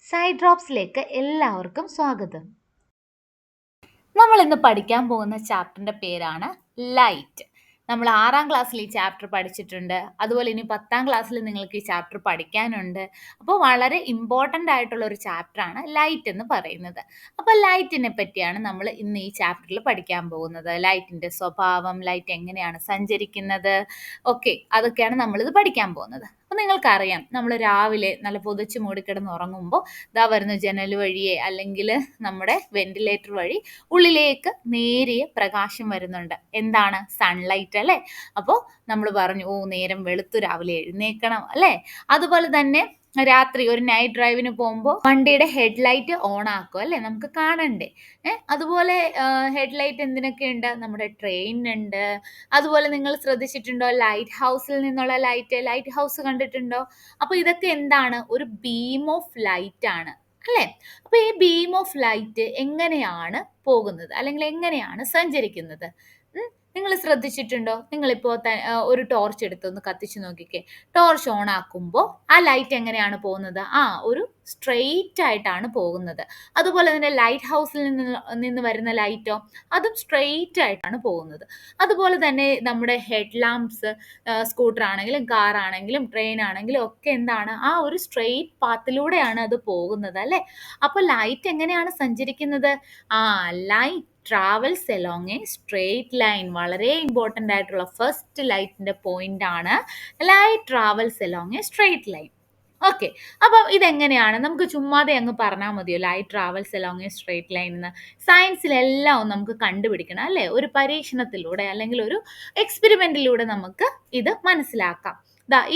Side ഡ്രോപ്സിലേക്ക് എല്ലാവർക്കും സ്വാഗതം. നമ്മൾ ഇന്ന് പഠിക്കാൻ പോകുന്ന ചാപ്റ്ററിന്റെ പേരാണ് ലൈറ്റ്. നമ്മൾ 6ാം ക്ലാസ്സിൽ ഈ ചാപ്റ്റർ പഠിച്ചിട്ടുണ്ട്. അതുപോലെ ഇനി 10ാം ക്ലാസ്സിൽ നിങ്ങൾക്ക് ഈ ചാപ്റ്റർ പഠിക്കാനുണ്ട്. അപ്പോൾ വളരെ ഇമ്പോർട്ടൻ്റ് ആയിട്ടുള്ള ഒരു ചാപ്റ്ററാണ് ലൈറ്റ് എന്ന് പറയുന്നത്. അപ്പോൾ ലൈറ്റിനെ പറ്റിയാണ് നമ്മൾ ഇന്ന് ഈ ചാപ്റ്ററിൽ പഠിക്കാൻ പോകുന്നത്. ലൈറ്റിൻ്റെ സ്വഭാവം, ലൈറ്റ് എങ്ങനെയാണ് സഞ്ചരിക്കുന്നത്, ഓക്കെ, അതൊക്കെയാണ് നമ്മളിത് പഠിക്കാൻ പോകുന്നത്. അപ്പോൾ നിങ്ങൾക്കറിയാം, നമ്മൾ രാവിലെ നല്ല പുതച്ച് മൂടിക്കിടന്ന് ഉറങ്ങുമ്പോൾ ദാ വരുന്ന ജനൽ വഴിയെ അല്ലെങ്കിൽ നമ്മുടെ വെന്റിലേറ്റർ വഴി ഉള്ളിലേക്ക് നേരിയ പ്രകാശം വരുന്നുണ്ട്. എന്താണ്? സൺലൈറ്റ് അല്ലേ? അപ്പോൾ നമ്മൾ പറഞ്ഞു, ഓ നേരം വെളുത്തു, രാവിലെ എഴുന്നേൽക്കണം അല്ലേ? അതുപോലെ തന്നെ രാത്രി ഒരു നൈറ്റ് ഡ്രൈവിന് പോകുമ്പോൾ വണ്ടിയുടെ ഹെഡ്ലൈറ്റ് ഓൺ ആക്കും അല്ലേ, നമുക്ക് കാണണ്ടേ. അതുപോലെ ഹെഡ്ലൈറ്റ് എന്തിനൊക്കെ ഉണ്ട്? നമ്മുടെ ട്രെയിനുണ്ട്. അതുപോലെ നിങ്ങൾ ശ്രദ്ധിച്ചിട്ടുണ്ടോ, ലൈറ്റ് ഹൗസിൽ നിന്നുള്ള ലൈറ്റ് ഹൗസ് കണ്ടിട്ടുണ്ടോ? അപ്പോൾ ഇതൊക്കെ എന്താണ്? ഒരു ബീം ഓഫ് ലൈറ്റ് ആണ് അല്ലേ? അപ്പൊ ഈ ബീം ഓഫ് ലൈറ്റ് എങ്ങനെയാണ് പോകുന്നത് അല്ലെങ്കിൽ എങ്ങനെയാണ് സഞ്ചരിക്കുന്നത്? നിങ്ങൾ ശ്രദ്ധിച്ചിട്ടുണ്ടോ? നിങ്ങളിപ്പോൾ ഒരു ടോർച്ച് എടുത്തൊന്ന് കത്തിച്ചു നോക്കിക്കേ. ടോർച്ച് ഓൺ ആക്കുമ്പോൾ ആ ലൈറ്റ് എങ്ങനെയാണ് പോകുന്നത്? ഒരു സ്ട്രെയിറ്റ് ആയിട്ടാണ് പോകുന്നത്. അതുപോലെ തന്നെ ലൈറ്റ് ഹൗസിൽ നിന്ന് വരുന്ന ലൈറ്റോ, അതും സ്ട്രെയിറ്റ് ആയിട്ടാണ് പോകുന്നത്. അതുപോലെ തന്നെ നമ്മുടെ ഹെഡ് ലാംപ്സ്, സ്കൂട്ടർ ആണെങ്കിലും കാർ ആണെങ്കിലും ട്രെയിൻ ആണെങ്കിലും ഒക്കെ എന്താണ്? ആ ഒരു സ്ട്രെയിറ്റ് പാത്തിലൂടെയാണ് അത് പോകുന്നത് അല്ലേ? അപ്പോൾ ലൈറ്റ് എങ്ങനെയാണ് സഞ്ചരിക്കുന്നത്? Light travels along A straight line. വളരെ ഇമ്പോർട്ടൻ്റ് ആയിട്ടുള്ള ഫസ്റ്റ് ലൈറ്റിന്റെ പോയിന്റ് ആണ് light travels along A straight line. Okay, അപ്പം ഇതെങ്ങനെയാണ്? നമുക്ക് ചുമ്മാതെ അങ്ങ് പറഞ്ഞാൽ മതിയോ light travels along A straight line എന്ന്? സയൻസിലെല്ലാം നമുക്ക് കണ്ടുപിടിക്കണം അല്ലേ? ഒരു പരീക്ഷണത്തിലൂടെ അല്ലെങ്കിൽ ഒരു എക്സ്പെരിമെന്റിലൂടെ നമുക്ക് ഇത് മനസ്സിലാക്കാം.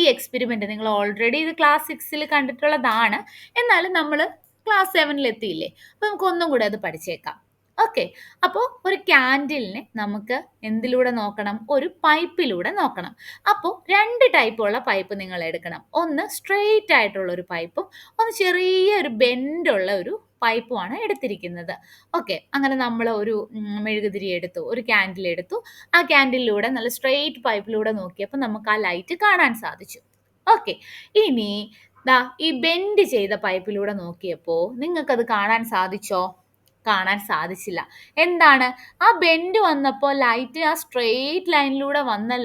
ഈ എക്സ്പെരിമെന്റ് നിങ്ങൾ ഓൾറെഡി ഇത് ക്ലാസ് 6ൽ കണ്ടിട്ടുള്ളതാണ്. എന്നാലും നമ്മൾ ക്ലാസ് 7ൽ എത്തിയില്ലേ, അപ്പൊ നമുക്ക് ഒന്നും കൂടെ അത് പഠിച്ചേക്കാം. ഓക്കെ, അപ്പോൾ ഒരു ക്യാൻഡിലിനെ നമുക്ക് എന്തിലൂടെ നോക്കണം? ഒരു പൈപ്പിലൂടെ നോക്കണം. അപ്പോൾ 2 ടൈപ്പുള്ള പൈപ്പ് നിങ്ങൾ എടുക്കണം. ഒന്ന് സ്ട്രെയിറ്റ് ആയിട്ടുള്ള ഒരു പൈപ്പും ഒന്ന് ചെറിയൊരു ബെൻഡുള്ള ഒരു പൈപ്പുമാണ് എടുത്തിരിക്കുന്നത്. ഓക്കെ, അങ്ങനെ നമ്മൾ ഒരു മെഴുകുതിരി എടുത്തു, ഒരു ക്യാൻഡിൽ എടുത്തു. ആ ക്യാൻഡിലൂടെ നല്ല സ്ട്രെയിറ്റ് പൈപ്പിലൂടെ നോക്കിയപ്പോൾ നമുക്ക് ആ ലൈറ്റ് കാണാൻ സാധിച്ചു. ഓക്കെ, ഇനി ഈ ബെൻഡ് ചെയ്ത പൈപ്പിലൂടെ നോക്കിയപ്പോൾ നിങ്ങൾക്കത് കാണാൻ സാധിച്ചോ? കാണാൻ സാധിച്ചില്ല. എന്താണ്? ആ ബെൻഡ് വന്നപ്പോൾ ലൈറ്റ് ആ സ്ട്രെയിറ്റ് ലൈനിലൂടെ വന്ന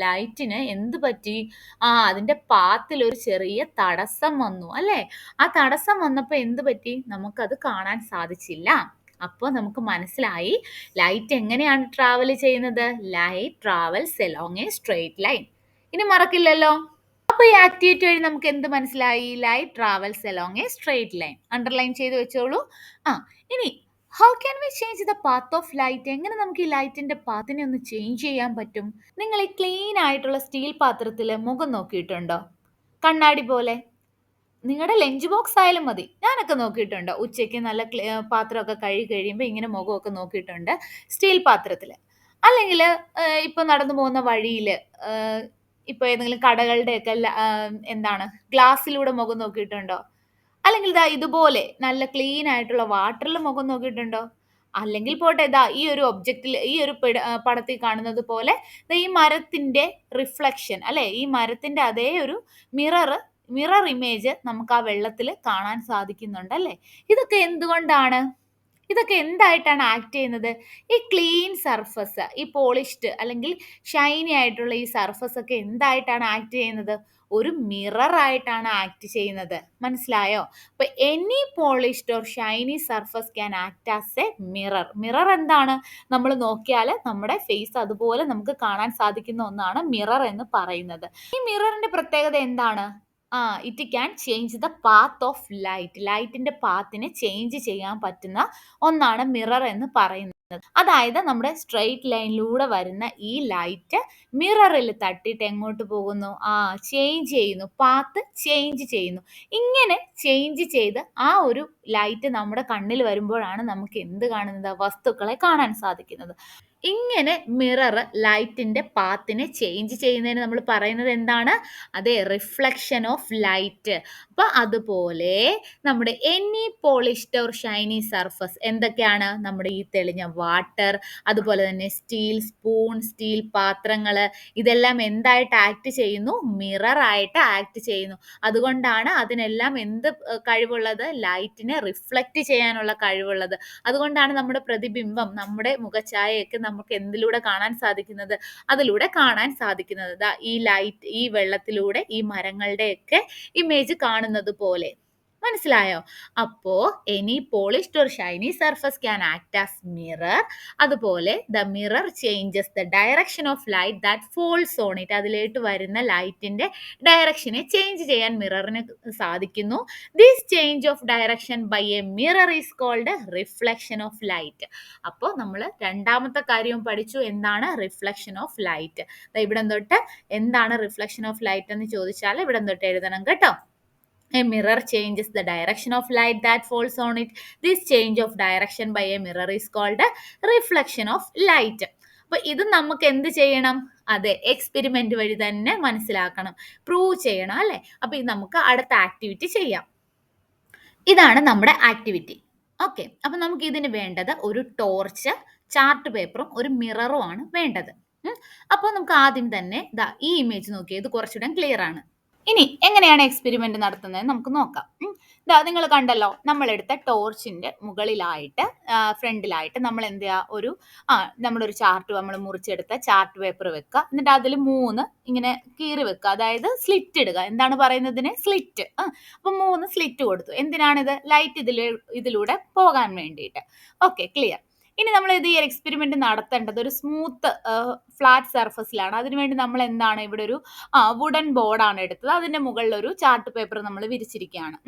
ലൈറ്റിന് എന്ത് പറ്റി? അതിന്റെ പാത്തിൽ ഒരു ചെറിയ തടസ്സം വന്നു അല്ലേ? ആ തടസ്സം വന്നപ്പോൾ എന്ത് പറ്റി? നമുക്കത് കാണാൻ സാധിച്ചില്ല. അപ്പോൾ നമുക്ക് മനസ്സിലായി ലൈറ്റ് എങ്ങനെയാണ് ട്രാവൽ ചെയ്യുന്നത്? Light travels along A straight line. ഇനി മറക്കില്ലല്ലോ. അപ്പോൾ ഈ ആക്ടിവിറ്റി വഴി നമുക്ക് എന്ത് മനസ്സിലായി? Light travels along A straight line. Underline ചെയ്ത് വെച്ചോളൂ. ഇനി how can we change the path of light? എങ്ങനെ നമുക്ക് ഈ ലൈറ്റിന്റെ പാത്തിനെ ഒന്ന് ചേഞ്ച് ചെയ്യാൻ പറ്റും? നിങ്ങൾ ഈ ക്ലീൻ ആയിട്ടുള്ള സ്റ്റീൽ പാത്രത്തിൽ മുഖം നോക്കിയിട്ടുണ്ടോ? കണ്ണാടി പോലെ. നിങ്ങളുടെ ലഞ്ച് ബോക്സ് ആയാലും മതി. ഞാനൊക്കെ നോക്കിയിട്ടുണ്ട്. ഉച്ചയ്ക്ക് നല്ല പാത്രമൊക്കെ കഴുകി കഴിയുമ്പോൾ ഇങ്ങനെ മുഖമൊക്കെ നോക്കിയിട്ടുണ്ട് സ്റ്റീൽ പാത്രത്തിൽ. അല്ലെങ്കിൽ ഇപ്പൊ നടന്നു പോകുന്ന വഴിയിൽ, ഇപ്പൊ ഏതെങ്കിലും കടകളുടെയൊക്കെ എന്താണ് ഗ്ലാസ്സിലൂടെ മുഖം നോക്കിയിട്ടുണ്ടോ? അല്ലെങ്കിൽ ഇതുപോലെ നല്ല ക്ലീൻ ആയിട്ടുള്ള വാട്ടറിൽ മുഖം നോക്കിയിട്ടുണ്ടോ? അല്ലെങ്കിൽ പോട്ടെ, ഈ ഒരു ഒബ്ജക്റ്റിൽ, ഈ ഒരു പടത്തിൽ കാണുന്നത് പോലെ ഈ മരത്തിന്റെ റിഫ്ലക്ഷൻ അല്ലെ, ഈ മരത്തിന്റെ അതേ ഒരു മിറർ ഇമേജ് നമുക്ക് ആ വെള്ളത്തിൽ കാണാൻ സാധിക്കുന്നുണ്ട് അല്ലേ? ഇതൊക്കെ എന്തുകൊണ്ടാണ്? ഇതൊക്കെ എന്തായിട്ടാണ് ആക്ട് ചെയ്യുന്നത്? ഈ ക്ലീൻ സർഫസ്, ഈ പോളിഷ്ഡ് അല്ലെങ്കിൽ ഷൈനി ആയിട്ടുള്ള ഈ സർഫസ് ഒക്കെ എന്തായിട്ടാണ് ആക്ട് ചെയ്യുന്നത്? ഒരു മിറർ ആയിട്ടാണ് ആക്ട് ചെയ്യുന്നത്. മനസ്സിലായോ? അപ്പൊ any polished or shiny surface can act as A mirror. Mirror എന്താണ്? നമ്മൾ നോക്കിയാൽ നമ്മുടെ ഫേസ് അതുപോലെ നമുക്ക് കാണാൻ സാധിക്കുന്ന ഒന്നാണ് മിറർ എന്ന് പറയുന്നത്. ഈ മിററിന്റെ പ്രത്യേകത എന്താണ്? It can change the path of light. ലൈറ്റിന്റെ പാത്തിനെ ചേഞ്ച് ചെയ്യാൻ പറ്റുന്ന ഒന്നാണ് മിറർ എന്ന് പറയുന്നത്. അതായത് നമ്മുടെ സ്ട്രെയിറ്റ് ലൈനിലൂടെ വരുന്ന ഈ ലൈറ്റ് മിററിൽ തട്ടിയിട്ട് എങ്ങോട്ട് പോകുന്നു? ചേഞ്ച് ചെയ്യുന്നു, പാത്ത് ചേഞ്ച് ചെയ്യുന്നു. ഇങ്ങനെ ചേഞ്ച് ചെയ്ത് ആ ഒരു ലൈറ്റ് നമ്മുടെ കണ്ണിൽ വരുമ്പോഴാണ് നമുക്ക് എന്ത് കാണുന്നത്? വസ്തുക്കളെ കാണാൻ സാധിക്കുന്നത്. ഇങ്ങനെ മിറർ ലൈറ്റിന്റെ പാത്തിനെ ചേഞ്ച് ചെയ്യുന്നതിന് നമ്മൾ പറയുന്നത് എന്താണ്? അതെ, റിഫ്ലക്ഷൻ ഓഫ് ലൈറ്റ്. അപ്പൊ അതുപോലെ നമ്മുടെ any polished or shiny surface എന്തൊക്കെയാണ്? നമ്മുടെ ഈ തെളിഞ്ഞ വാട്ടർ, അതുപോലെ തന്നെ സ്റ്റീൽ സ്പൂൺ, സ്റ്റീൽ പാത്രങ്ങള്, ഇതെല്ലാം എന്തായിട്ട് ആക്ട് ചെയ്യുന്നു? മിറർ ആയിട്ട് ആക്ട് ചെയ്യുന്നു. അതുകൊണ്ടാണ് അതിനെല്ലാം എന്ത് കഴിവുള്ളത്? ലൈറ്റിനെ റിഫ്ലക്റ്റ് ചെയ്യാനുള്ള കഴിവുള്ളത്. അതുകൊണ്ടാണ് നമ്മുടെ പ്രതിബിംബം, നമ്മുടെ മുഖഛായയൊക്കെ നമുക്ക് എന്തിലൂടെ കാണാൻ സാധിക്കുന്നത്? അതിലൂടെ കാണാൻ സാധിക്കുന്നത്. ദാ ഈ ലൈറ്റ്, ഈ വെള്ളത്തിലൂടെ ഈ മരങ്ങളുടെയൊക്കെ ഇമേജ് കാണുന്നത് പോലെ. മനസ്സിലായോ? അപ്പോ any polished or shiny surface can act as mirror. അതുപോലെ the mirror changes the direction of light that falls on it. അതിലേക്ക് വരുന്ന ലൈറ്റിന്റെ ഡയറക്ഷനെ ചേഞ്ച് ചെയ്യാൻ മിററിന് സാധിക്കുന്നു. This change of direction by a mirror is called reflection of light. അപ്പോൾ നമ്മൾ രണ്ടാമത്തെ കാര്യവും പഠിച്ചു, എന്താണ് റിഫ്ലക്ഷൻ ഓഫ് ലൈറ്റ്. ഇവിടെ തൊട്ട് എന്താണ് റിഫ്ലക്ഷൻ ഓഫ് ലൈറ്റ് എന്ന് ചോദിച്ചാൽ ഇവിടെ തൊട്ട് എഴുതണം കേട്ടോ. A mirror changes the direction of light that falls on it. This change of direction by a mirror is called a reflection of light. അപ്പൊ ഇത് നമുക്ക് എന്ത് ചെയ്യണം? അതെ, എക്സ്പെരിമെന്റ് വഴി തന്നെ മനസ്സിലാക്കണം, പ്രൂവ് ചെയ്യണം അല്ലെ. അപ്പൊ ഇത് നമുക്ക് അടുത്ത ആക്ടിവിറ്റി ചെയ്യാം. ഇതാണ് നമ്മുടെ ആക്ടിവിറ്റി. ഓക്കെ, അപ്പൊ നമുക്ക് ഇതിന് വേണ്ടത് ഒരു ടോർച്ച്, ചാർട്ട് പേപ്പറും ഒരു മിററും ആണ് വേണ്ടത്. അപ്പോൾ നമുക്ക് ആദ്യം തന്നെ ഈ ഇമേജ് നോക്കിയത് ഇത് കുറച്ചുകൂടെ ക്ലിയർ ആണ്. ഇനി എങ്ങനെയാണ് എക്സ്പെരിമെന്റ് നടത്തുന്നത് നമുക്ക് നോക്കാം. നിങ്ങൾ കണ്ടല്ലോ, നമ്മളെടുത്ത ടോർച്ചിന്റെ മുകളിലായിട്ട് ഫ്രണ്ടിലായിട്ട് നമ്മൾ എന്ത് ചെയ്യുക, നമ്മുടെ ഒരു ചാർട്ട് നമ്മൾ മുറിച്ചെടുത്ത ചാർട്ട് പേപ്പർ വെക്കുക. എന്നിട്ട് അതിൽ 3 ഇങ്ങനെ കീറി വെക്കുക, അതായത് സ്ലിറ്റ് ഇടുക. എന്താണ് പറയുന്നതിന്? സ്ലിറ്റ്. അപ്പൊ 3 സ്ലിറ്റ് കൊടുത്തു. എന്തിനാണിത്? ലൈറ്റ് ഇതിലൂടെ പോകാൻ വേണ്ടിയിട്ട്. Okay, clear. ഇനി നമ്മൾ ഈ എക്സ്പെരിമെന്റ് നടത്തേണ്ടത് ഒരു സ്മൂത്ത് ഫ്ലാറ്റ് സർഫസിലാണ്. അതിനുവേണ്ടി നമ്മൾ എന്താണ്, ഇവിടെ ഒരു വുഡൻ ബോർഡാണ് എടുത്തത്. അതിന്റെ മുകളിൽ ഒരു ചാർട്ട് പേപ്പർ നമ്മൾ വിരിച്ചിരിക്കുകയാണ്.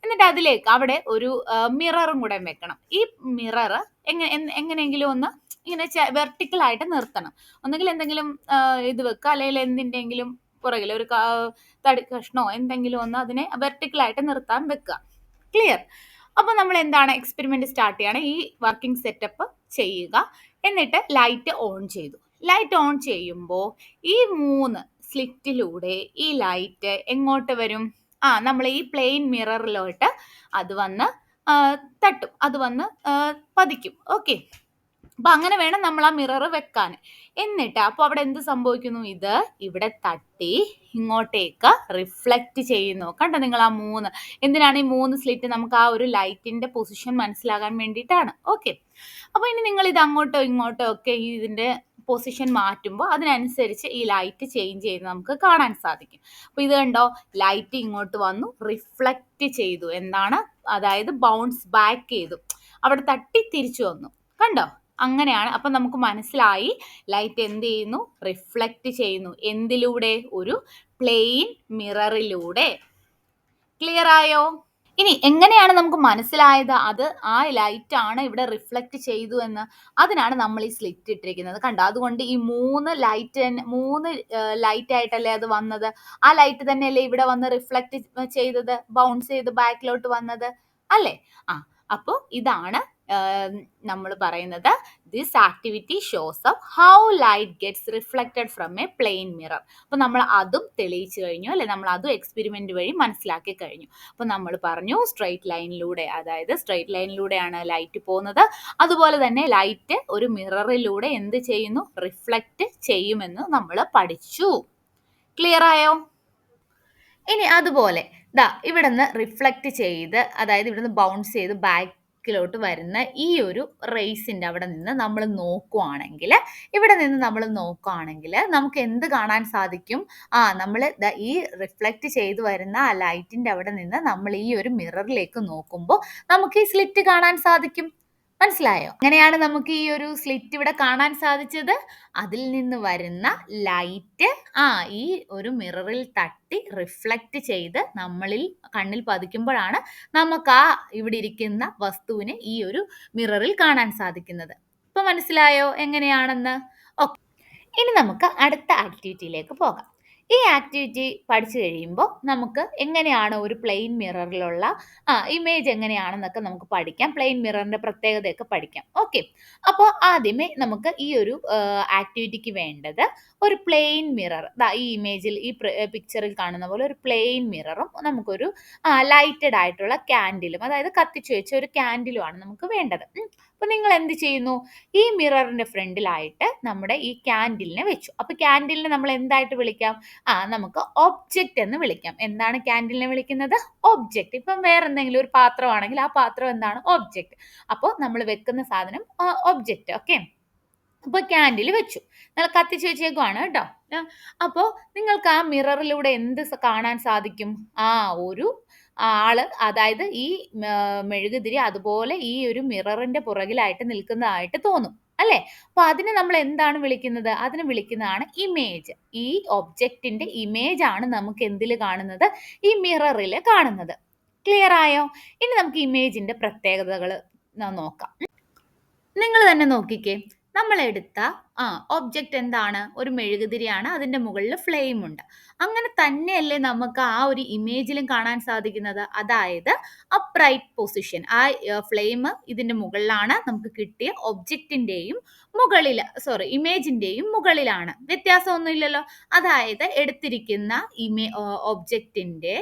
എന്നിട്ട് അതിലേക്ക് അവിടെ ഒരു മിററും കൂടെ വെക്കണം. ഈ മിറർ എങ്ങനെയെങ്കിലും ഒന്ന് ഇങ്ങനെ വെർട്ടിക്കൽ ആയിട്ട് നിർത്തണം. ഒന്നെങ്കിൽ എന്തെങ്കിലും ഇത് വെക്കുക, അല്ലെങ്കിൽ എന്തിൻ്റെങ്കിലും പുറകിൽ ഒരു തടി കഷ്ണോ എന്തെങ്കിലും ഒന്ന് അതിനെ വെർട്ടിക്കൽ ആയിട്ട് നിർത്താൻ വെക്കുക. ക്ലിയർ? അപ്പൊ നമ്മൾ എന്താണ്, എക്സ്പെരിമെന്റ് സ്റ്റാർട്ട് ചെയ്യാണ്. ഈ വർക്കിംഗ് സെറ്റപ്പ് ചെയ്യുക. എന്നിട്ട് ലൈറ്റ് ഓൺ ചെയ്തു. ലൈറ്റ് ഓൺ ചെയ്യുമ്പോൾ ഈ 3 സ്ലിറ്റിലൂടെ ഈ ലൈറ്റ് എങ്ങോട്ട് വരും? നമ്മൾ ഈ പ്ലെയിൻ മിററിലോട്ട് അത് വന്ന് തട്ടും, അത് വന്ന് പതിക്കും. ഓക്കെ, അപ്പൊ അങ്ങനെ വേണം നമ്മൾ ആ മിറർ വെക്കാൻ. എന്നിട്ട് അപ്പൊ അവിടെ എന്ത് സംഭവിക്കുന്നു? ഇത് ഇവിടെ തട്ടി ഇങ്ങോട്ടേക്ക് റിഫ്ലക്റ്റ് ചെയ്യുന്നു. കണ്ടോ നിങ്ങൾ ആ 3? എന്തിനാണ് ഈ 3 സ്ലിറ്റ്? നമുക്ക് ആ ഒരു ലൈറ്റിന്റെ പൊസിഷൻ മനസ്സിലാകാൻ വേണ്ടിയിട്ടാണ്. ഓക്കെ, അപ്പൊ ഇനി നിങ്ങൾ ഇത് അങ്ങോട്ടോ ഇങ്ങോട്ടോ ഒക്കെ ഇതിന്റെ പൊസിഷൻ മാറ്റുമ്പോൾ അതിനനുസരിച്ച് ഈ ലൈറ്റ് ചേഞ്ച് ചെയ്യുന്നത് നമുക്ക് കാണാൻ സാധിക്കും. അപ്പൊ ഇത് കണ്ടോ, ലൈറ്റ് ഇങ്ങോട്ട് വന്നു, റിഫ്ലക്റ്റ് ചെയ്തു. എന്താണ്? അതായത് ബൗൺസ് ബാക്ക് ചെയ്തു, അവിടെ തട്ടി തിരിച്ചു വന്നു. കണ്ടോ? അങ്ങനെയാണ്. അപ്പൊ നമുക്ക് മനസ്സിലായി ലൈറ്റ് എന്ത് ചെയ്യുന്നു? റിഫ്ലക്റ്റ് ചെയ്യുന്നു. എന്തിലൂടെ? ഒരു പ്ലെയിൻ മിററിലൂടെ. ക്ലിയർ ആയോ? ഇനി എങ്ങനെയാണ് നമുക്ക് മനസ്സിലായത് അത് ആ ലൈറ്റ് ആണ് ഇവിടെ റിഫ്ലക്റ്റ് ചെയ്തു എന്ന്? അതിനാണ് നമ്മൾ ഈ സ്ലിറ്റ് ഇട്ടിരിക്കുന്നത്. കണ്ടോ? അതുകൊണ്ട് ഈ 3 ലൈറ്റ് ആയിട്ടല്ലേ അത് വന്നത്. ആ ലൈറ്റ് തന്നെയല്ലേ ഇവിടെ വന്ന് റിഫ്ലക്റ്റ് ചെയ്തത്, ബൗൺസ് ചെയ്ത് ബാക്കിലോട്ട് വന്നത് അല്ലേ? അപ്പോൾ ഇതാണ് നമ്മൾ പറയുന്നത്, this activity shows up how light gets reflected from a plain mirror. അപ്പോൾ നമ്മൾ അതും തെളിയിച്ചു കഴിഞ്ഞു അല്ലെ, നമ്മൾ അതും എക്സ്പെരിമെന്റ് വഴി മനസ്സിലാക്കി കഴിഞ്ഞു. അപ്പോൾ നമ്മൾ പറഞ്ഞു സ്ട്രെയിറ്റ് ലൈനിലൂടെ, അതായത് സ്ട്രെയിറ്റ് ലൈനിലൂടെയാണ് ലൈറ്റ് പോകുന്നത്. അതുപോലെ തന്നെ ലൈറ്റ് ഒരു മിററിലൂടെ എന്ത് ചെയ്യുന്നു? റിഫ്ലക്റ്റ് ചെയ്യുമെന്ന് നമ്മൾ പഠിച്ചു. ക്ലിയർ ആയോ? ഇനി അതുപോലെ ഇവിടെ നിന്ന് റിഫ്ലക്റ്റ് ചെയ്ത്, അതായത് ഇവിടെ നിന്ന് ബൗൺസ് ചെയ്ത് ബാക്കിലോട്ട് വരുന്ന ഈ ഒരു റേസിന്റെ അവിടെ നിന്ന് നമ്മൾ നോക്കുകയാണെങ്കിൽ നമുക്ക് എന്ത് കാണാൻ സാധിക്കും? നമ്മൾ ഈ റിഫ്ലക്റ്റ് ചെയ്ത് വരുന്ന ആ ലൈറ്റിന്റെ അവിടെ നിന്ന് നമ്മൾ ഈ ഒരു മിററിലേക്ക് നോക്കുമ്പോൾ നമുക്ക് ഈ സ്ലിറ്റ് കാണാൻ സാധിക്കും. മനസ്സിലായോ? അങ്ങനെയാണ് നമുക്ക് ഈ ഒരു സ്ലിറ്റ് ഇവിടെ കാണാൻ സാധിച്ചത്. അതിൽ നിന്ന് വരുന്ന ലൈറ്റ് ഈ ഒരു മിററിൽ തട്ടി റിഫ്ലക്റ്റ് ചെയ്ത് കണ്ണിൽ പതിക്കുമ്പോഴാണ് നമുക്ക് ഇവിടെ ഇരിക്കുന്ന വസ്തുവിനെ ഈ ഒരു മിററിൽ കാണാൻ സാധിക്കുന്നത്. ഇപ്പൊ മനസ്സിലായോ എങ്ങനെയാണെന്ന്? ഓക്കെ, ഇനി നമുക്ക് അടുത്ത ആക്ടിവിറ്റിയിലേക്ക് പോകാം. ഈ ആക്ടിവിറ്റി പഠിച്ചു കഴിയുമ്പോൾ നമുക്ക് എങ്ങനെയാണ് ഒരു പ്ലെയിൻ മിററിലുള്ള ഇമേജ് എങ്ങനെയാണെന്നൊക്കെ നമുക്ക് പഠിക്കാം. പ്ലെയിൻ മിററിന്റെ പ്രത്യേകതയൊക്കെ പഠിക്കാം. ഓക്കെ. അപ്പോൾ ആദ്യമേ നമുക്ക് ഈ ഒരു ആക്ടിവിറ്റിക്ക് വേണ്ടത് ഒരു പ്ലെയിൻ മിറർ, ഈ ഇമേജിൽ ഈ പിക്ചറിൽ കാണുന്ന പോലെ ഒരു പ്ലെയിൻ മിററും നമുക്കൊരു ലൈറ്റഡ് ആയിട്ടുള്ള ക്യാൻഡിലും, അതായത് കത്തിച്ചു വെച്ച ഒരു ക്യാൻഡിലുമാണ് നമുക്ക് വേണ്ടത്. അപ്പൊ നിങ്ങൾ എന്ത് ചെയ്യുന്നു? ഈ മിററിന്റെ ഫ്രണ്ടിലായിട്ട് നമ്മുടെ ഈ ക്യാൻഡിലിനെ വെച്ചു. അപ്പൊ ക്യാൻഡിലിനെ നമ്മൾ എന്തായിട്ട് വിളിക്കാം? നമുക്ക് ഒബ്ജക്റ്റ് എന്ന് വിളിക്കാം. എന്താണ് ക്യാൻഡിലിനെ വിളിക്കുന്നത്? ഒബ്ജക്റ്റ്. ഇപ്പം വേറെ എന്തെങ്കിലും ഒരു പാത്രമാണെങ്കിൽ ആ പാത്രം എന്താണ്? ഒബ്ജക്റ്റ്. അപ്പോൾ നമ്മൾ വെക്കുന്ന സാധനം ഒബ്ജക്റ്റ്. ഓക്കെ. അപ്പൊ ക്യാൻഡിൽ വെച്ചു, നമ്മൾ കത്തിച്ച് വെച്ചേക്കുവാണ് കേട്ടോ. അപ്പോൾ നിങ്ങൾക്ക് ആ മിററിലൂടെ എന്ത് കാണാൻ സാധിക്കും? ഒരു ആള്, അതായത് ഈ മെഴുകുതിരി അതുപോലെ ഈ ഒരു മിററിന്റെ പുറകിലായിട്ട് നിൽക്കുന്നതായിട്ട് തോന്നും അല്ലെ? അപ്പൊ അതിനെ നമ്മൾ എന്താണ് വിളിക്കുന്നത്? അതിനെ വിളിക്കുന്നതാണ് ഇമേജ്. ഈ ഒബ്ജക്റ്റിന്റെ ഇമേജ് ആണ് നമുക്ക് എന്തിൽ കാണുന്നത്? ഈ മിററിൽ കാണുന്നത്. ക്ലിയർ ആയോ? ഇനി നമുക്ക് ഇമേജിന്റെ പ്രത്യേകതകൾ നോക്കാം. നിങ്ങൾ തന്നെ നോക്കിക്കേ. നമ്മൾ എടുത്ത ഒബ്ജക്റ്റ് എന്താണ്? ഒരു മെഴുകുതിരിയാണ്, അതിന്റെ മുകളിൽ ഫ്ലെയിം ഉണ്ട്. അങ്ങനെ തന്നെയല്ലേ നമുക്ക് ആ ഒരു ഇമേജിലും കാണാൻ സാധിക്കുന്നത്? അതായത് അപ്രൈറ്റ് പൊസിഷൻ. ആ ഫ്ലെയിം ഇതിന്റെ മുകളിലാണ്, നമുക്ക് കിട്ടിയ ഒബ്ജക്റ്റിന്റെയും ഇമേജിന്റെയും മുകളിലാണ്. വ്യത്യാസമൊന്നുമില്ലല്ലോ. അതായത് എടുത്തിരിക്കുന്ന ഒബ്ജക്റ്റിന്റെ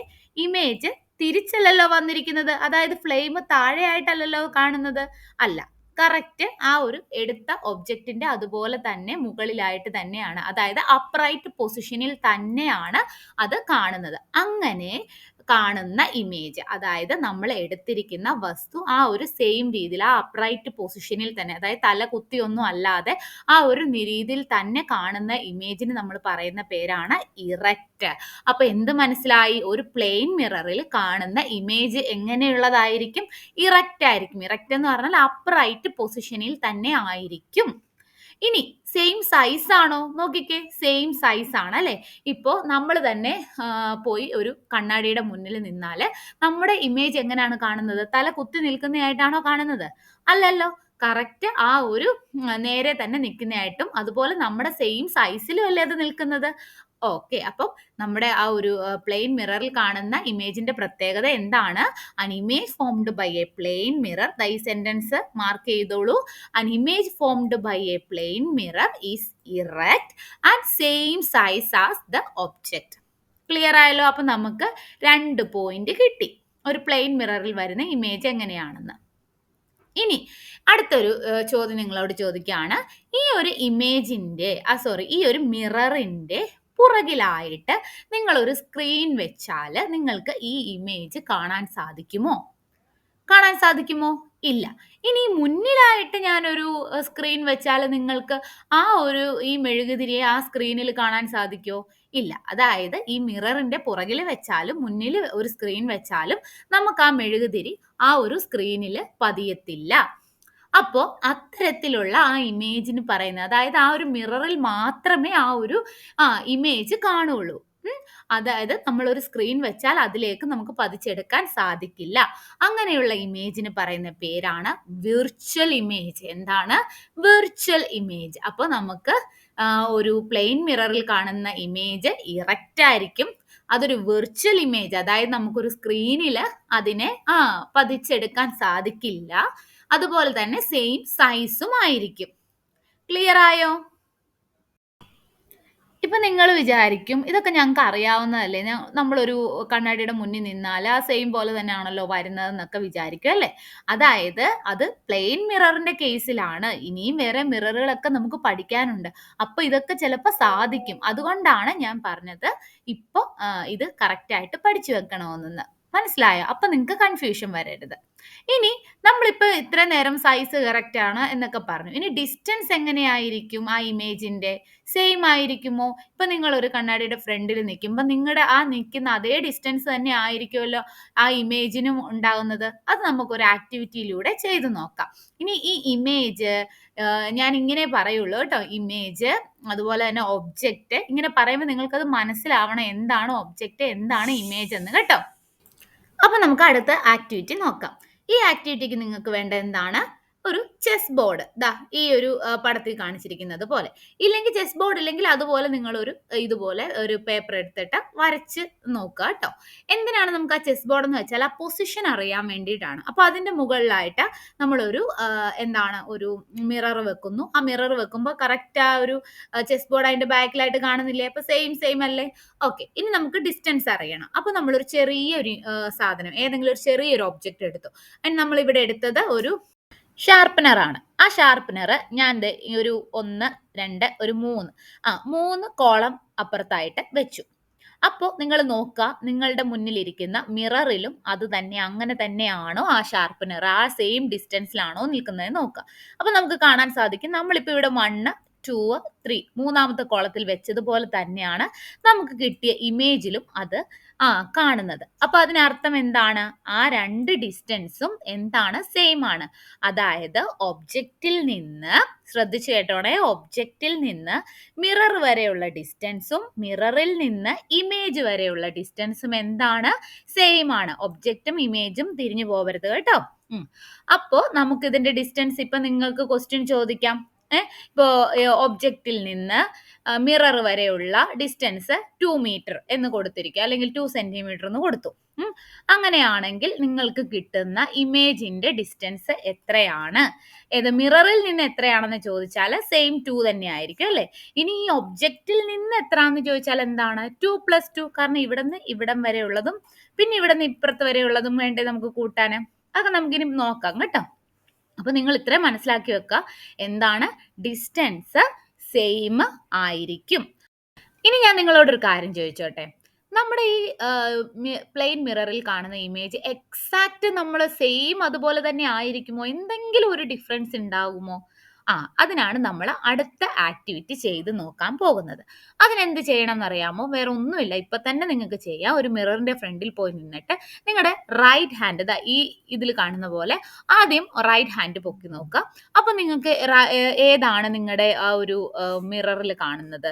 ഇമേജ് തിരിച്ചല്ലല്ലോ വന്നിരിക്കുന്നത്. അതായത് ഫ്ലെയിം താഴെയായിട്ടല്ലല്ലോ കാണുന്നത്. അല്ല, കറക്റ്റ് ആ ഒരു എടുത്ത ഒബ്ജക്റ്റിന്റെ അതുപോലെ തന്നെ മുകളിലായിട്ട് തന്നെയാണ്, അതായത് അപ്രൈറ്റ് പൊസിഷനിൽ തന്നെയാണ് അത് കാണുന്നത്. അങ്ങനെ കാണുന്ന ഇമേജ്, അതായത് നമ്മൾ എടുത്തിരിക്കുന്ന വസ്തു ആ ഒരു സെയിം രീതിയിൽ ആ അപ്രൈറ്റ് പൊസിഷനിൽ തന്നെ, അതായത് തല കുത്തിയൊന്നും അല്ലാതെ ആ ഒരു രീതിയിൽ തന്നെ കാണുന്ന ഇമേജിന് നമ്മൾ പറയുന്ന പേരാണ് ഇറക്റ്റ്. അപ്പൊ എന്ത് മനസ്സിലായി? ഒരു പ്ലെയിൻ മിററിൽ കാണുന്ന ഇമേജ് എങ്ങനെയുള്ളതായിരിക്കും? ഇറക്റ്റ് ആയിരിക്കും. ഇറക്റ്റ് എന്ന് പറഞ്ഞാൽ അപ്രൈറ്റ് പൊസിഷനിൽ തന്നെ ആയിരിക്കും. ഇനി സെയിം സൈസ് ആണോ? നോക്കിക്കേ, സെയിം സൈസ് ആണ് അല്ലെ? ഇപ്പോ നമ്മൾ തന്നെ പോയി ഒരു കണ്ണാടിയുടെ മുന്നിൽ നിന്നാല് നമ്മുടെ ഇമേജ് എങ്ങനെയാണ് കാണുന്നത്? തല കുത്തി നിൽക്കുന്നതായിട്ടാണോ കാണുന്നത്? അല്ലല്ലോ. കറക്റ്റ് ആ ഒരു നേരെ തന്നെ നിൽക്കുന്നതായിട്ടും അതുപോലെ നമ്മുടെ സെയിം സൈസിലും അല്ലേ അത് നിൽക്കുന്നത്? ഓക്കെ. അപ്പം നമ്മുടെ ആ ഒരു പ്ലെയിൻ മിററിൽ കാണുന്ന ഇമേജിന്റെ പ്രത്യേകത എന്താണ്? an image formed by a plain mirror. ഈ സെന്റൻസ് മാർക്ക് ചെയ്തോളൂ. an image formed by a plain mirror is erect and same size as the object. Clear ആയല്ലോ? അപ്പൊ നമുക്ക് 2 പോയിന്റ് കിട്ടി ഒരു പ്ലെയിൻ മിററിൽ വരുന്ന ഇമേജ് എങ്ങനെയാണെന്ന്. ഇനി അടുത്തൊരു ചോദ്യം നിങ്ങളോട് ചോദിക്കുകയാണ്. ഈ ഒരു ഇമേജിന്റെ ഈ ഒരു മിററിന്റെ പുറകിലായിട്ട് നിങ്ങൾ ഒരു സ്ക്രീൻ വെച്ചാൽ നിങ്ങൾക്ക് ഈ ഇമേജ് കാണാൻ സാധിക്കുമോ? ഇല്ല. ഇനി മുന്നിലായിട്ട് ഞാനൊരു സ്ക്രീൻ വെച്ചാൽ നിങ്ങൾക്ക് ഈ മെഴുകുതിരിയെ ആ സ്ക്രീനിൽ കാണാൻ സാധിക്കുമോ? ഇല്ല. അതായത് ഈ മിററിന്റെ പുറകിൽ വെച്ചാലും മുന്നിൽ ഒരു സ്ക്രീൻ വെച്ചാലും നമുക്ക് ആ മെഴുകുതിരി ആ ഒരു സ്ക്രീനിൽ പതിയത്തില്ല. അപ്പോൾ അത്തരത്തിലുള്ള ആ ഇമേജിന് പറയുന്നത്, അതായത് ആ ഒരു മിററിൽ മാത്രമേ ആ ഒരു ഇമേജ് കാണുള്ളൂ. അതായത് നമ്മൾ ഒരു സ്ക്രീൻ വെച്ചാൽ അതിലേക്ക് നമുക്ക് പതിച്ചെടുക്കാൻ സാധിക്കില്ല. അങ്ങനെയുള്ള ഇമേജിന് പറയുന്ന പേരാണ് വിർച്വൽ ഇമേജ്. എന്താണ്? Virtual image. അപ്പോൾ നമുക്ക് ഒരു പ്ലെയിൻ മിററിൽ കാണുന്ന ഇമേജ് ഇറക്റ്റ് ആയിരിക്കും. അതൊരു വിർച്വൽ ഇമേജ്, അതായത് നമുക്കൊരു സ്ക്രീനിൽ അതിനെ പതിച്ചെടുക്കാൻ സാധിക്കില്ല. അതുപോലെ തന്നെ സെയിം സൈസും ആയിരിക്കും. ക്ലിയർ ആയോ? ഇപ്പൊ നിങ്ങൾ വിചാരിക്കും ഇതൊക്കെ ഞങ്ങൾക്ക് അറിയാവുന്നതല്ലേ, നമ്മളൊരു കണ്ണാടിയുടെ മുന്നിൽ നിന്നാൽ ആ സെയിം പോലെ തന്നെയാണല്ലോ വരുന്നതെന്നൊക്കെ വിചാരിക്കും അല്ലേ? അതായത് അത് പ്ലെയിൻ മിററിന്റെ കേസിലാണ്. ഇനിയും വേറെ മിററുകളൊക്കെ നമുക്ക് പഠിക്കാനുണ്ട്. അപ്പൊ ഇതൊക്കെ ചിലപ്പോൾ സാധിക്കും. അതുകൊണ്ടാണ് ഞാൻ പറഞ്ഞത് ഇപ്പൊ ഇത് കറക്റ്റ് ആയിട്ട് പഠിച്ചു വെക്കണമെന്ന്. മനസ്സിലായോ? അപ്പൊ നിങ്ങൾക്ക് കൺഫ്യൂഷൻ വരരുത്. ഇനി നമ്മളിപ്പോ ഇത്ര നേരം സൈസ് കറക്റ്റ് ആണ് എന്നൊക്കെ പറഞ്ഞു. ഇനി ഡിസ്റ്റൻസ് എങ്ങനെയായിരിക്കും ആ ഇമേജിന്റെ? സെയിം ആയിരിക്കുമോ? ഇപ്പൊ നിങ്ങൾ ഒരു കണ്ണാടിയുടെ ഫ്രണ്ടിൽ നിൽക്കുമ്പോൾ നിങ്ങളുടെ ആ നിൽക്കുന്ന അതേ ഡിസ്റ്റൻസ് തന്നെ ആയിരിക്കുമല്ലോ ആ ഇമേജിനും ഉണ്ടാകുന്നത്. അത് നമുക്കൊരു ആക്ടിവിറ്റിയിലൂടെ ചെയ്തു നോക്കാം. ഇനി ഈ ഇമേജ് ഞാൻ ഇങ്ങനെ പറയുള്ളൂ കേട്ടോ. ഇമേജ് അതുപോലെ തന്നെ ഒബ്ജക്റ്റ് ഇങ്ങനെ പറയുമ്പോൾ നിങ്ങൾക്കത് മനസ്സിലാവണം എന്താണ് ഒബ്ജക്റ്റ്, എന്താണ് ഇമേജ് എന്ന് കേട്ടോ. അപ്പൊ നമുക്ക് അടുത്ത ആക്ടിവിറ്റി നോക്കാം. ഈ ആക്ടിവിറ്റിക്ക് നിങ്ങൾക്ക് വേണ്ട എന്താണ്? ഒരു ചെസ് ബോർഡ് ദാ ഈ ഒരു പടത്തിൽ കാണിച്ചിരിക്കുന്നത് പോലെ. ഇല്ലെങ്കിൽ ചെസ് ബോർഡ് ഇല്ലെങ്കിൽ അതുപോലെ നിങ്ങളൊരു ഇതുപോലെ ഒരു പേപ്പർ എടുത്തിട്ട് വരച്ച് നോക്കുക കേട്ടോ. എന്തിനാണ് നമുക്ക് ആ ചെസ് ബോർഡ് എന്ന് വെച്ചാൽ ആ പൊസിഷൻ അറിയാൻ വേണ്ടിയിട്ടാണ്. അപ്പോൾ അതിന്റെ മുകളിലായിട്ട് നമ്മളൊരു എന്താണ് ഒരു മിറർ വെക്കുന്നു. ആ മിറർ വെക്കുമ്പോൾ കറക്റ്റ് ആ ഒരു ചെസ് ബോർഡ് അതിന്റെ ബാക്കിലായിട്ട് കാണുന്നില്ലേ? അപ്പോൾ സെയിം അല്ലേ? ഓക്കെ. ഇനി നമുക്ക് ഡിസ്റ്റൻസ് അറിയണം. അപ്പോൾ നമ്മളൊരു ചെറിയൊരു സാധനം ഏതെങ്കിലും ഒരു ചെറിയൊരു ഒബ്ജക്റ്റ് എടുത്തു. അതിന് നമ്മളിവിടെ എടുത്തത് ഒരു ഷാർപ്പനർ ആണ്. ആ ഷാർപ്പനർ ഞാൻ ദേ ഈ ഒരു 1, 2, ഒരു 3 3 കോളം അപ്പുറത്തായിട്ട് വെച്ചു. അപ്പോൾ നിങ്ങൾ നോക്കുക നിങ്ങളുടെ മുന്നിലിരിക്കുന്ന മിററിലും അത് തന്നെ അങ്ങനെ തന്നെയാണോ ആ ഷാർപ്പനർ ആ സെയിം ഡിസ്റ്റൻസിലാണോ നിൽക്കുന്നത് നോക്കുക. അപ്പോൾ നമുക്ക് കാണാൻ സാധിക്കും നമ്മളിപ്പോൾ ഇവിടെ 1, 2, 3 മൂന്നാമത്തെ കോളത്തിൽ വെച്ചതുപോലെ തന്നെയാണ് നമുക്ക് കിട്ടിയ ഇമേജിലും അത് കാണുന്നത്. അപ്പൊ അതിനർത്ഥം എന്താണ്? ആ രണ്ട് ഡിസ്റ്റൻസും എന്താണ്? സെയിം ആണ്. അതായത് ഒബ്ജക്റ്റിൽ നിന്ന് ശ്രദ്ധിച്ചു കേട്ടോണേ, ഒബ്ജക്റ്റിൽ നിന്ന് മിറർ വരെയുള്ള ഡിസ്റ്റൻസും മിററിൽ നിന്ന് ഇമേജ് വരെയുള്ള ഡിസ്റ്റൻസും എന്താണ്? സെയിം ആണ്. ഒബ്ജക്റ്റും ഇമേജും തിരിഞ്ഞു പോകരുത് കേട്ടോ. അപ്പോ നമുക്ക് ഇതിന്റെ ഡിസ്റ്റൻസ് ഇപ്പൊ നിങ്ങൾക്ക് ക്വസ്റ്റ്യൻ ചോദിക്കാം. ഇപ്പോ ഒബ്ജക്റ്റിൽ നിന്ന് മിറർ വരെയുള്ള ഡിസ്റ്റൻസ് 2 മീറ്റർ എന്ന് കൊടുത്തിരിക്കുക, അല്ലെങ്കിൽ 2 സെന്റിമീറ്റർ എന്ന് കൊടുത്തു. അങ്ങനെയാണെങ്കിൽ നിങ്ങൾക്ക് കിട്ടുന്ന ഇമേജിന്റെ ഡിസ്റ്റൻസ് എത്രയാണ്? ഏത് മിററിൽ നിന്ന് എത്രയാണെന്ന് ചോദിച്ചാൽ സെയിം 2 തന്നെ ആയിരിക്കും അല്ലെ. ഇനി ഈ ഒബ്ജക്റ്റിൽ നിന്ന് എത്രയാണെന്ന് ചോദിച്ചാൽ എന്താണ്? 2 + 2. കാരണം ഇവിടെ നിന്ന് ഇവിടം വരെ ഉള്ളതും പിന്നെ ഇവിടെ നിന്ന് ഇപ്പുറത്ത് വരെ ഉള്ളതും വേണ്ടേ നമുക്ക് കൂട്ടാന്. അതൊക്കെ നമുക്കിനി നോക്കാം കേട്ടോ. അപ്പൊ നിങ്ങൾ ഇത്രയും മനസ്സിലാക്കി വെക്കുക, എന്താണ്? ഡിസ്റ്റൻസ് സെയിം ആയിരിക്കും. ഇനി ഞാൻ നിങ്ങളോടൊരു കാര്യം ചോദിച്ചോട്ടെ. നമ്മുടെ ഈ പ്ലെയിൻ മിററിൽ കാണുന്ന ഇമേജ് എക്സാക്റ്റ് നമ്മൾ സെയിം അതുപോലെ തന്നെ ആയിരിക്കുമോ? എന്തെങ്കിലും ഒരു ഡിഫറൻസ് ഉണ്ടാകുമോ? അതിനാണ് നമ്മൾ അടുത്ത ആക്ടിവിറ്റി ചെയ്ത് നോക്കാൻ പോകുന്നത്. അതിനെന്ത് ചെയ്യണം എന്നറിയാമോ? വേറെ ഒന്നുമില്ല, ഇപ്പൊ തന്നെ നിങ്ങൾക്ക് ചെയ്യാം. ഒരു മിററിന്റെ ഫ്രണ്ടിൽ പോയി നിന്നിട്ട് നിങ്ങളുടെ റൈറ്റ് ഹാൻഡ് ഈ ഇതിൽ കാണുന്ന പോലെ ആദ്യം റൈറ്റ് ഹാൻഡ് പൊക്കി നോക്കുക. അപ്പൊ നിങ്ങൾക്ക് ഏതാണ് നിങ്ങളുടെ ആ ഒരു മിററിൽ കാണുന്നത്?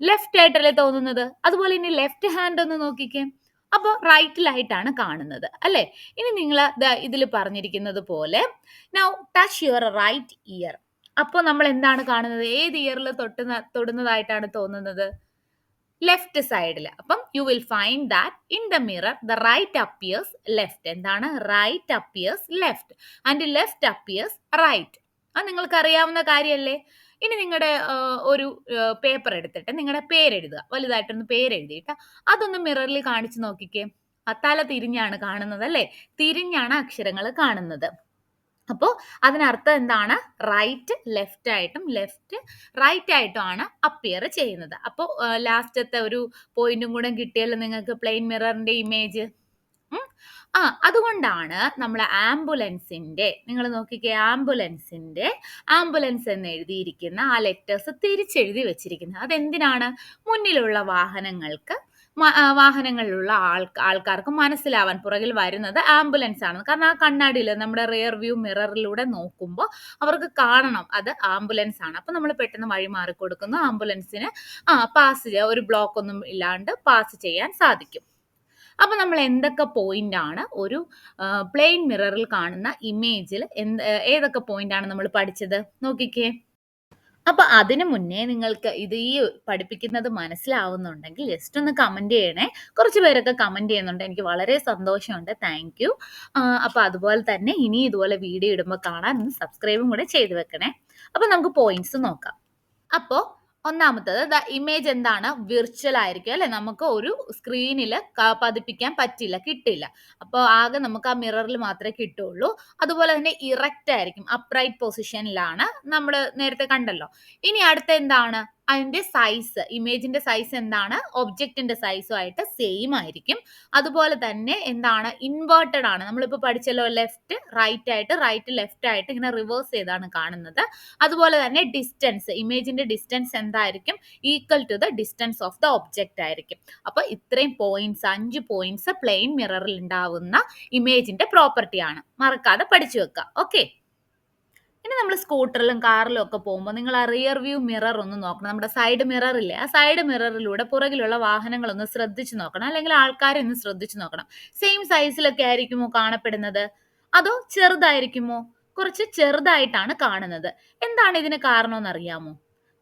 ലെഫ്റ്റ് ആയിട്ടല്ലേ തോന്നുന്നത്? അതുപോലെ ഇനി ലെഫ്റ്റ് ഹാൻഡ് ഒന്ന് നോക്കിക്കേ. അപ്പോൾ റൈറ്റിലായിട്ടാണ് കാണുന്നത് അല്ലേ? ഇനി നിങ്ങൾ ഇതിൽ പറഞ്ഞിരിക്കുന്നത് പോലെ now touch your right ear. അപ്പോൾ നമ്മൾ എന്താണ് കാണുന്നത്? ഏത് ഇയറിൽ തൊടുന്നതായിട്ടാണ് തോന്നുന്നത്? ലെഫ്റ്റ് സൈഡിൽ. അപ്പം you will find that in the mirror the right appears left. എന്താണ്? Right appears left and left appears right. അത് നിങ്ങൾക്ക് അറിയാവുന്ന കാര്യമല്ലേ? ഇനി നിങ്ങളുടെ ഒരു പേപ്പർ എടുത്തിട്ട് നിങ്ങളുടെ പേരെഴുതുക. വലുതായിട്ടൊന്ന് പേരെഴുതിയിട്ട് അതൊന്ന് മിററിൽ കാണിച്ചു നോക്കിക്കേ. തല തിരിഞ്ഞാണ് കാണുന്നത് അല്ലേ? തിരിഞ്ഞാണ് അക്ഷരങ്ങൾ കാണുന്നത്. അപ്പോൾ അതിനർത്ഥം എന്താണ്? റൈറ്റ് ലെഫ്റ്റ് ആയിട്ടും ലെഫ്റ്റ് റൈറ്റ് ആയിട്ടും ആണ് അപ്പിയർ ചെയ്യുന്നത്. അപ്പോൾ ലാസ്റ്റത്തെ ഒരു പോയിന്റും കൂടെ കിട്ടിയല്ലോ നിങ്ങൾക്ക് പ്ലെയിൻ മിററിന്റെ ഇമേജ്. അതുകൊണ്ടാണ് നമ്മൾ ആംബുലൻസിന്റെ, നിങ്ങൾ നോക്കിക്കേ, ആംബുലൻസ് എന്ന് എഴുതിയിരിക്കുന്ന ആ ലെറ്റേഴ്സ് തിരിച്ചെഴുതി വെച്ചിരിക്കുന്നത്. അതെന്തിനാണ്? മുന്നിലുള്ള വാഹനങ്ങളിലുള്ള ആൾക്കാർക്ക് മനസ്സിലാവാൻ പുറകിൽ വരുന്നത് ആംബുലൻസ് ആണ്. കാരണം ആ കണ്ണാടിയിൽ നമ്മുടെ റിയർ വ്യൂ മിററിലൂടെ നോക്കുമ്പോൾ അവർക്ക് കാണണം അത് ആംബുലൻസ് ആണ്. അപ്പൊ നമ്മൾ പെട്ടെന്ന് വഴി മാറി കൊടുക്കുന്നു. ആംബുലൻസിന് പാസ് ഒരു ബ്ലോക്ക് ഒന്നും ഇല്ലാണ്ട് പാസ് ചെയ്യാൻ സാധിക്കും. അപ്പൊ നമ്മൾ എന്തൊക്കെ പോയിന്റ് ആണ് ഒരു പ്ലെയിൻ മിററിൽ കാണുന്ന ഇമേജിൽ ഏതൊക്കെ പോയിന്റ് ആണ് നമ്മൾ പഠിച്ചത് നോക്കിക്കേ. അപ്പൊ അതിനു മുന്നേ നിങ്ങൾക്ക് ഇത് ഈ പഠിപ്പിക്കുന്നത് മനസ്സിലാവുന്നുണ്ടെങ്കിൽ ജസ്റ്റ് ഒന്ന് കമന്റ് ചെയ്യണേ. കുറച്ച് പേരൊക്കെ കമന്റ് ചെയ്യുന്നുണ്ട്, എനിക്ക് വളരെ സന്തോഷമുണ്ട്. Thank you. അപ്പൊ അതുപോലെ തന്നെ ഇനി ഇതുപോലെ വീഡിയോ ഇടുമ്പോൾ കാണാൻ ഒന്ന് സബ്സ്ക്രൈബും കൂടെ ചെയ്ത് വെക്കണേ. അപ്പൊ നമുക്ക് പോയിന്റ്സ് നോക്കാം. അപ്പോ ഒന്നാമത്തത് ഇമേജ് എന്താണ്? വിർച്വൽ ആയിരിക്കും അല്ലെ. നമുക്ക് ഒരു സ്ക്രീനിൽ പതിപ്പിക്കാൻ പറ്റില്ല, കിട്ടില്ല. അപ്പോൾ ആകെ നമുക്ക് ആ മിററിൽ മാത്രമേ കിട്ടുള്ളൂ. അതുപോലെ തന്നെ ഇറക്റ്റ് ആയിരിക്കും, അപ്രൈറ്റ് പൊസിഷനിലാണ് നമ്മൾ നേരത്തെ കണ്ടല്ലോ. ഇനി അടുത്ത എന്താണ്? അതിന്റെ സൈസ്, ഇമേജിന്റെ സൈസ് എന്താണ്? ഒബ്ജക്റ്റിന്റെ സൈസുമായിട്ട് സെയിം ആയിരിക്കും. അതുപോലെ തന്നെ എന്താണ്? ഇൻവേർട്ടഡ് ആണ്. നമ്മളിപ്പോൾ പഠിച്ചല്ലോ, ലെഫ്റ്റ് റൈറ്റ് ആയിട്ട് റൈറ്റ് ലെഫ്റ്റ് ആയിട്ട് ഇങ്ങനെ റിവേഴ്സ് ചെയ്താണ് കാണുന്നത്. അതുപോലെ തന്നെ ഡിസ്റ്റൻസ്, ഇമേജിന്റെ ഡിസ്റ്റൻസ് എന്തായിരിക്കും? Equal to the distance of the object ആയിരിക്കും. അപ്പൊ ഇത്രയും പോയിന്റ്സ്, 5 പോയിന്റ്സ് പ്ലെയിൻ മിററിൽ ഉണ്ടാവുന്ന ഇമേജിന്റെ പ്രോപ്പർട്ടിയാണ്. മറക്കാതെ പഠിച്ചു വെക്കുക. ഓക്കെ. ഇനി നമ്മൾ സ്കൂട്ടറിലും കാറിലും ഒക്കെ പോകുമ്പോൾ നിങ്ങൾ ആ റിയർ വ്യൂ മിറർ ഒന്ന് നോക്കണം. നമ്മുടെ സൈഡ് മിറർ ഇല്ലേ, ആ സൈഡ് മിററിലൂടെ പുറകിലുള്ള വാഹനങ്ങളൊന്ന് ശ്രദ്ധിച്ചു നോക്കണം, അല്ലെങ്കിൽ ആൾക്കാരെ ഒന്ന് ശ്രദ്ധിച്ചു നോക്കണം. സെയിം സൈസിലൊക്കെ ആയിരിക്കുമോ കാണപ്പെടുന്നത്? അതോ ചെറുതായിരിക്കുമോ? കുറച്ച് ചെറുതായിട്ടാണ് കാണുന്നത്. എന്താണ് ഇതിന് കാരണമെന്ന് അറിയാമോ?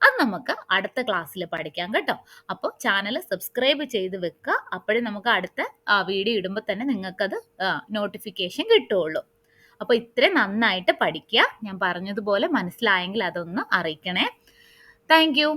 അത് നമുക്ക് അടുത്ത ക്ലാസ്സിൽ പഠിക്കാം കേട്ടോ. അപ്പോൾ ചാനൽ സബ്സ്ക്രൈബ് ചെയ്ത് വെക്കുക. അപ്പോഴേ നമുക്ക് അടുത്ത വീഡിയോ ഇടുമ്പോൾ തന്നെ നിങ്ങൾക്കത് നോട്ടിഫിക്കേഷൻ കിട്ടുകയുള്ളൂ. അപ്പോൾ ഇത്രയും നന്നായിട്ട് പഠിക്കുക. ഞാൻ പറഞ്ഞതുപോലെ മനസ്സിലായെങ്കിൽ അതൊന്ന് അറിയിക്കണേ. Thank you.